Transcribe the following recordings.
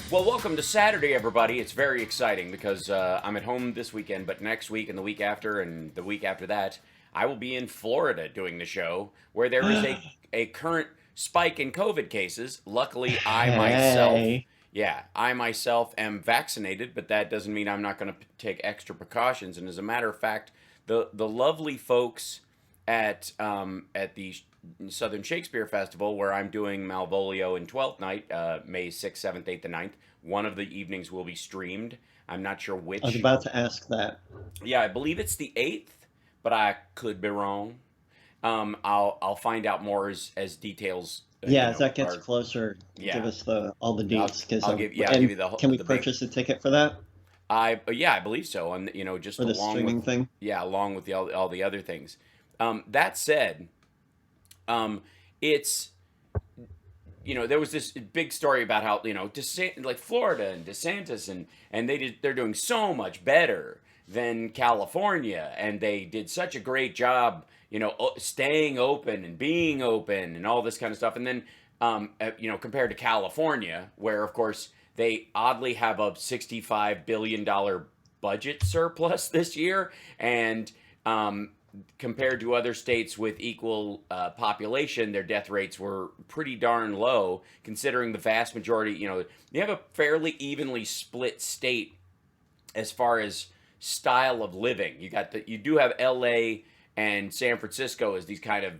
Well, welcome to Saturday, everybody. It's very exciting because I'm at home this weekend, but next week and the week after and the week after that, I will be in Florida doing the show where there is a current spike in COVID cases. Luckily, Hey, I myself am vaccinated, but that doesn't mean I'm not going to take extra precautions. And as a matter of fact, the lovely folks at the Southern Shakespeare Festival, where I'm doing Malvolio in 12th night, May 6th, 7th, 8th, and 9th. One of the evenings will be streamed. I'm not sure I was which. about to ask that. Yeah, I believe it's the 8th, but I could be wrong. I'll find out more as details, Yeah, as that gets are. closer, give Yeah. us the all the deets. I'll give And you can we the big. purchase a ticket for that Yeah, I believe so. And just for the along with, streaming thing? yeah, along with all the other things. That said, um, it's there was this big story about how like Florida and DeSantis and they're doing so much better than California, and they did such a great job, staying open and being open and all this kind of stuff. And then, compared to California, where of course they oddly have a $65 billion budget surplus this year, and compared to other states with equal population, their death rates were pretty darn low, considering the vast majority. You have a fairly evenly split state as far as style of living. You do have L.A. and San Francisco as these kind of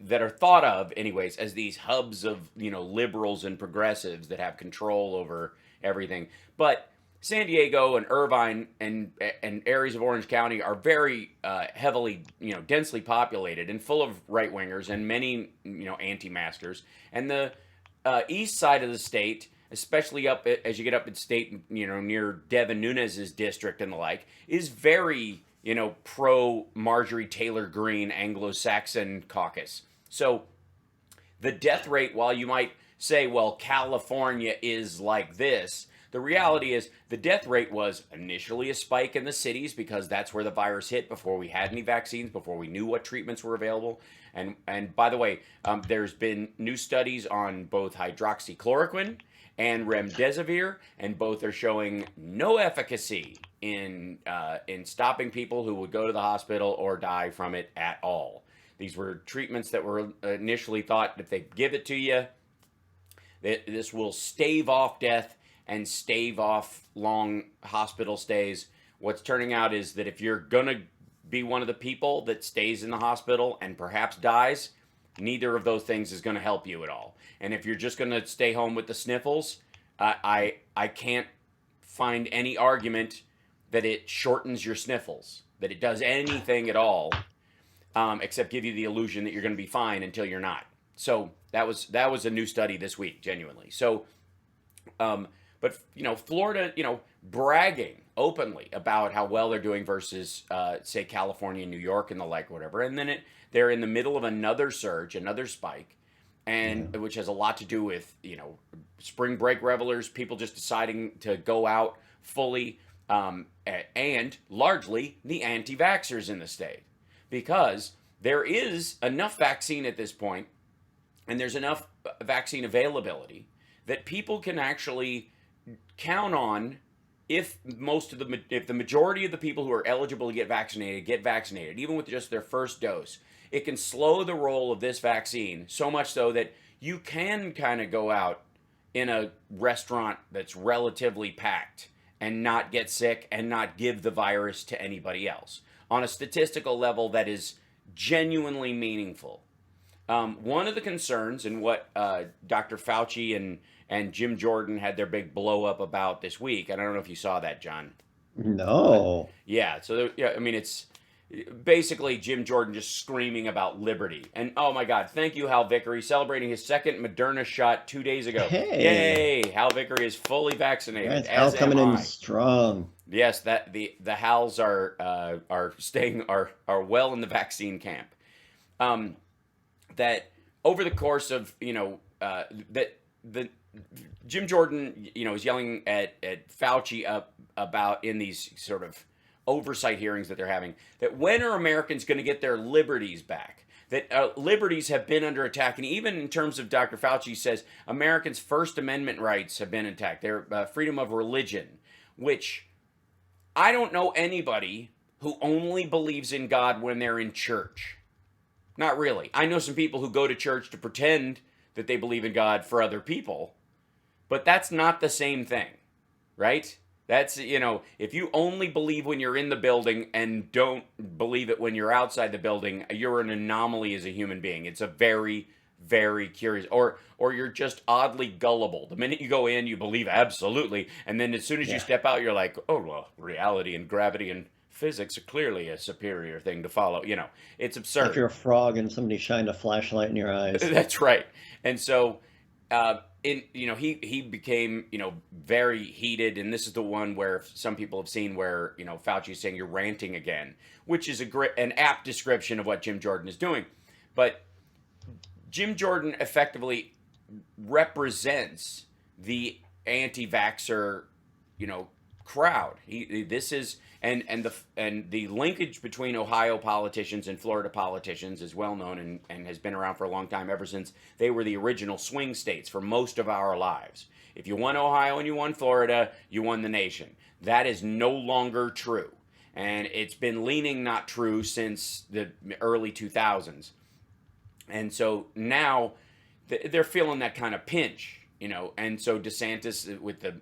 that are thought of anyways as these hubs of liberals and progressives that have control over everything, but San Diego and Irvine and areas of Orange County are very heavily, densely populated and full of right wingers and many, anti-maskers. And the east side of the state, especially as you get up in state, near Devin Nunes's district and the like, is very, pro Marjorie Taylor Greene Anglo-Saxon caucus. So the death rate, while you might say, well, California is like this, the reality is the death rate was initially a spike in the cities because that's where the virus hit before we had any vaccines, before we knew what treatments were available. And by the way, there's been new studies on both hydroxychloroquine and remdesivir, and both are showing no efficacy in stopping people who would go to the hospital or die from it at all. These were treatments that were initially thought if they give it to you, that this will stave off death and stave off long hospital stays. What's turning out is that if you're going to be one of the people that stays in the hospital and perhaps dies, neither of those things is going to help you at all. And if you're just going to stay home with the sniffles, I can't find any argument that it shortens your sniffles, that it does anything at all, except give you the illusion that you're going to be fine until you're not. So that was a new study this week, genuinely. So, but Florida, bragging openly about how well they're doing versus, say, California, and New York, and the like, whatever. And then they're in the middle of another surge, another spike, Yeah. and which has a lot to do with spring break revelers, people just deciding to go out fully, and largely the anti-vaxxers in the state, because there is enough vaccine at this point, and there's enough vaccine availability that people can actually count on if the majority of the people who are eligible to get vaccinated, even with just their first dose. It can slow the roll of this vaccine so much so that you can kind of go out in a restaurant that's relatively packed and not get sick and not give the virus to anybody else on a statistical level that is genuinely meaningful. One of the concerns, and what Dr. Fauci and Jim Jordan had their big blow up about this week, and I don't know if you saw that, John, but No. yeah. So yeah, I mean, it's basically Jim Jordan just screaming about liberty. And oh my God, thank you, Hal Vickery, celebrating his second Moderna shot 2 days ago. Hey, Yay! Hal Vickery is fully vaccinated, that's Al as am coming in I. strong. Yes, that the Hals are staying are well in the vaccine camp. Um, that over the course of that the Jim Jordan is yelling at Fauci up about in these sort of oversight hearings that they're having, that when are Americans going to get their liberties back? that liberties have been under attack. And even in terms of Dr. Fauci says Americans' First Amendment rights have been attacked. Their freedom of religion, which I don't know anybody who only believes in God when they're in church. Not really. I know some people who go to church to pretend that they believe in God for other people, but that's not the same thing, right? That's, if you only believe when you're in the building and don't believe it when you're outside the building, you're an anomaly as a human being. It's a very, very curious, or you're just oddly gullible. The minute you go in, you believe absolutely, and then as soon as you step out, you're like, oh, well, reality and gravity and physics are clearly a superior thing to follow. It's absurd. If you're a frog and somebody shined a flashlight in your eyes. That's right. And so, he became, very heated, and this is the one where some people have seen where, Fauci is saying you're ranting again, which is an apt description of what Jim Jordan is doing. But Jim Jordan effectively represents the anti-vaxxer, crowd. This is and the linkage between Ohio politicians and Florida politicians is well known and has been around for a long time, ever since they were the original swing states for most of our lives. If you won Ohio and you won Florida, you won the nation. That is no longer true. And it's been leaning not true since the early 2000s. And so now they're feeling that kind of pinch, and so DeSantis with the,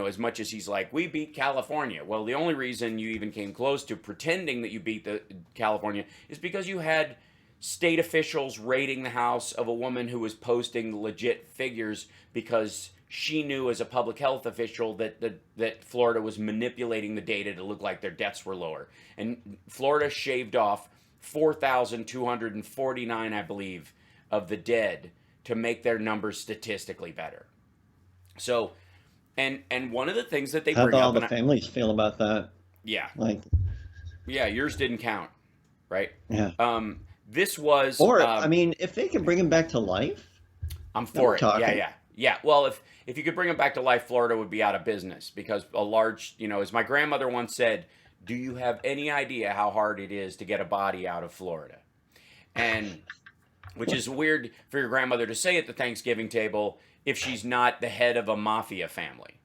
as much as he's like, we beat California. Well, the only reason you even came close to pretending that you beat the California is because you had state officials raiding the house of a woman who was posting legit figures because she knew as a public health official that Florida was manipulating the data to look like their deaths were lower. And Florida shaved off 4,249, I believe, of the dead to make their numbers statistically better. So, and one of the things that they How bring do up, all the families feel about that? Yeah, yeah, yours didn't count, right? Yeah. This was, or if they can bring him back to life, I'm for it. Talking. Yeah. Well, if you could bring him back to life, Florida would be out of business because a large, as my grandmother once said, do you have any idea how hard it is to get a body out of Florida? And which is weird for your grandmother to say at the Thanksgiving table if she's not the head of a mafia family.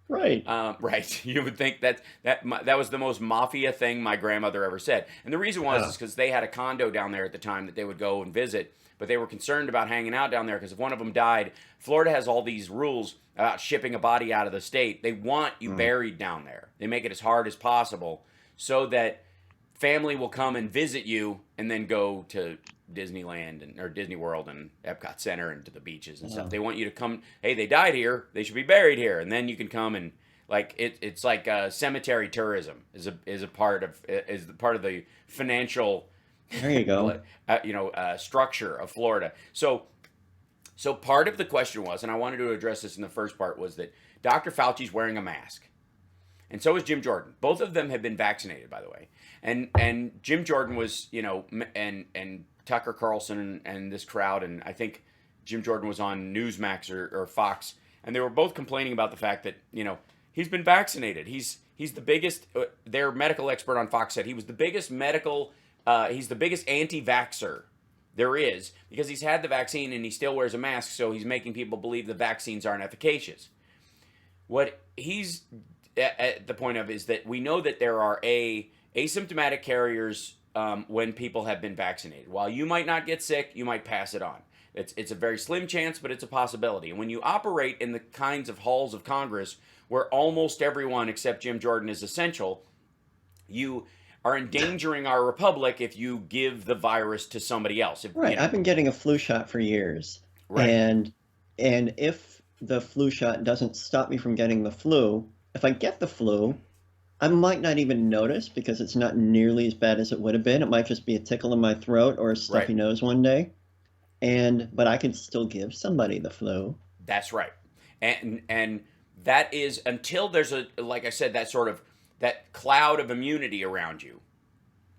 Right. Right. You would think that was the most mafia thing my grandmother ever said. And the reason was is because they had a condo down there at the time that they would go and visit, but they were concerned about hanging out down there because if one of them died, Florida has all these rules about shipping a body out of the state. They want you buried down there. They make it as hard as possible so that family will come and visit you and then go to Disneyland or Disney World and Epcot Center and to the beaches and stuff. They want you to come. Hey, they died here. They should be buried here, and then you can come and it's like cemetery tourism is a part of the financial. There you go. Structure of Florida. So part of the question was, and I wanted to address this in the first part, was that Dr. Fauci's wearing a mask, and so is Jim Jordan. Both of them have been vaccinated, by the way, and Jim Jordan was, and Tucker Carlson and this crowd, and I think Jim Jordan was on Newsmax or Fox, and they were both complaining about the fact that, he's been vaccinated. He's the biggest, their medical expert on Fox said he was the biggest he's the biggest anti-vaxxer there is because he's had the vaccine and he still wears a mask, so he's making people believe the vaccines aren't efficacious. What he's at the point of is that we know that there are asymptomatic carriers when people have been vaccinated. While you might not get sick, you might pass it on. It's a very slim chance, but it's a possibility. And when you operate in the kinds of halls of Congress where almost everyone except Jim Jordan is essential, you are endangering our republic if you give the virus to somebody else. Right. I've been getting a flu shot for years. Right. And if the flu shot doesn't stop me from getting the flu, if I get the flu, I might not even notice because it's not nearly as bad as it would have been. It might just be a tickle in my throat or a stuffy nose one day. But I could still give somebody the flu. That's right. And that is until there's like I said, that cloud of immunity around you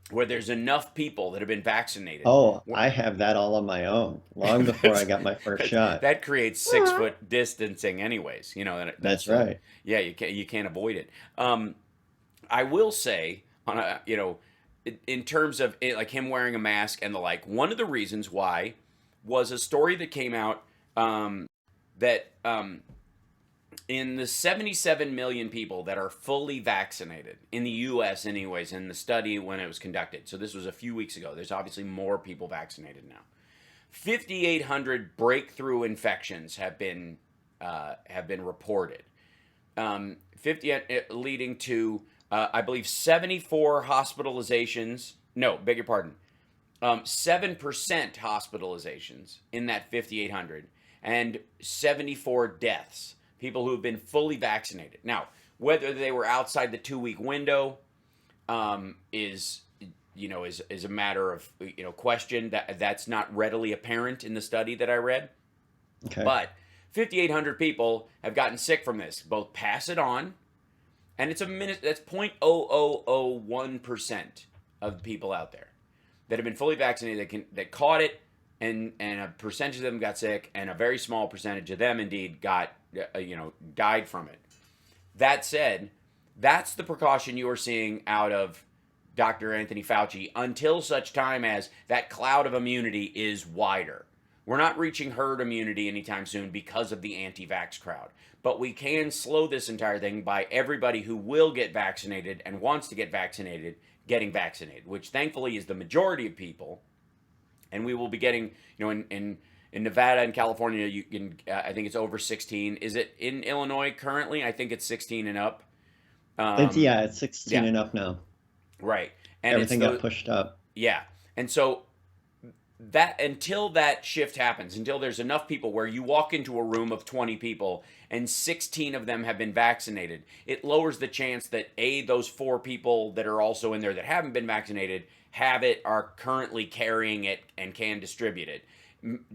where there's enough people that have been vaccinated. Oh, I have that all on my own long before I got my first shot. That creates 6 foot distancing anyways. That's right. Yeah, you can't avoid it. I will say in terms of it, like him wearing a mask and the like, one of the reasons why was a story that came out that in the 77 million people that are fully vaccinated in the U.S. anyways, in the study when it was conducted. So this was a few weeks ago. There's obviously more people vaccinated now. 5,800 breakthrough infections have been reported. 50 leading to I believe 74 hospitalizations. No, beg your pardon. 7% hospitalizations in that 5,800 and 74 deaths. People who have been fully vaccinated. Now, whether they were outside the 2-week window is a matter of question. That's not readily apparent in the study that I read. Okay. But 5,800 people have gotten sick from this. Both pass it on, and it's that's 0.0001% of people out there that have been fully vaccinated that caught it, and a percentage of them got sick, and a very small percentage of them indeed got died from it. That said, that's the precaution you are seeing out of Dr. Anthony Fauci until such time as that cloud of immunity is wider. We're not reaching herd immunity anytime soon because of the anti-vax crowd. But we can slow this entire thing by everybody who will get vaccinated and wants to get vaccinated getting vaccinated, which thankfully is the majority of people. And we will be getting, in Nevada and California, you can, I think it's over 16. Is it in Illinois currently? I think it's 16 and up. It's 16 and up now. Right. And everything got pushed up. Yeah. And so that until that shift happens, until there's enough people where you walk into a room of 20 people and 16 of them have been vaccinated, it lowers the chance that those 4 people that are also in there that haven't been vaccinated have it, are currently carrying it, and can distribute it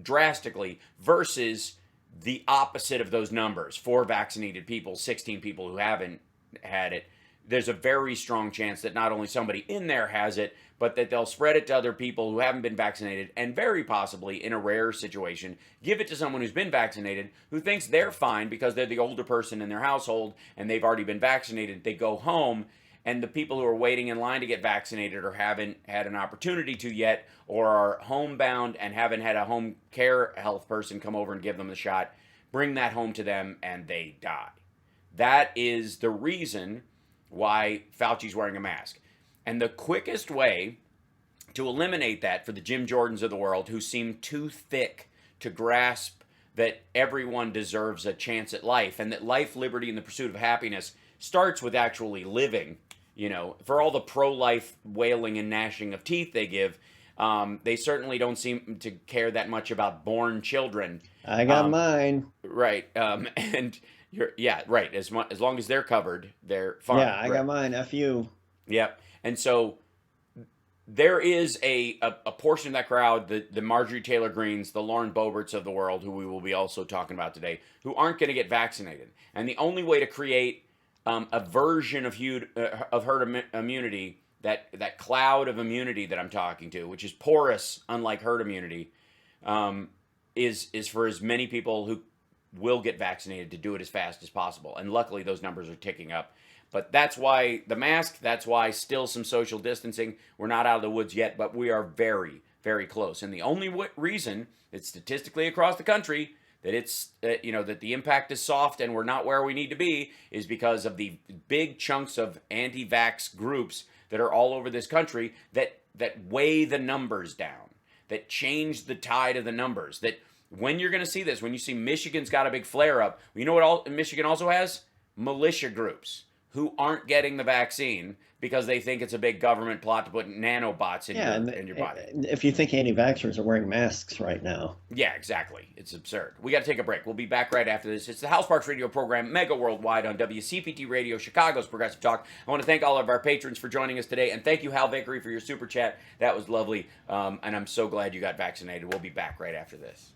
drastically, versus the opposite of those numbers. 4 vaccinated people, 16 people who haven't had it. There's a very strong chance that not only somebody in there has it, but that they'll spread it to other people who haven't been vaccinated, and very possibly, in a rare situation, give it to someone who's been vaccinated, who thinks they're fine because they're the older person in their household and they've already been vaccinated. They go home, and the people who are waiting in line to get vaccinated or haven't had an opportunity to yet, or are homebound and haven't had a home care health person come over and give them the shot, bring that home to them and they die. That is the reason why Fauci's wearing a mask. And the quickest way to eliminate that for the Jim Jordans of the world, who seem too thick to grasp that everyone deserves a chance at life, and that life, liberty, and the pursuit of happiness starts with actually living. For all the pro-life wailing and gnashing of teeth they give, they certainly don't seem to care that much about born children. I got mine. Right. And right. As long as they're covered, they're fine. Yeah, I got mine. F you. Yep. And so there is a portion of that crowd, the Marjorie Taylor Greenes, the Lauren Boeberts of the world, who we will be also talking about today, who aren't going to get vaccinated. And the only way to create a version of herd immunity, that cloud of immunity that I'm talking to, which is porous, unlike herd immunity, is for as many people who will get vaccinated to do it as fast as possible. And luckily, those numbers are ticking up. But that's why the mask, that's why still some social distancing. We're not out of the woods yet, but we are very, very close. And the only reason that statistically across the country that it's, that the impact is soft and we're not where we need to be is because of the big chunks of anti-vax groups that are all over this country that weigh the numbers down, that change the tide of the numbers, that when you're going to see this, when you see Michigan's got a big flare-up, you know what Michigan also has? Militia groups who aren't getting the vaccine because they think it's a big government plot to put nanobots in your body. If you think anti-vaxxers are wearing masks right now. Yeah, exactly. It's absurd. We got to take a break. We'll be back right after this. It's the House Parks Radio program, mega worldwide on WCPT Radio, Chicago's Progressive Talk. I want to thank all of our patrons for joining us today, and thank you, Hal Vickery, for your super chat. That was lovely, and I'm so glad you got vaccinated. We'll be back right after this.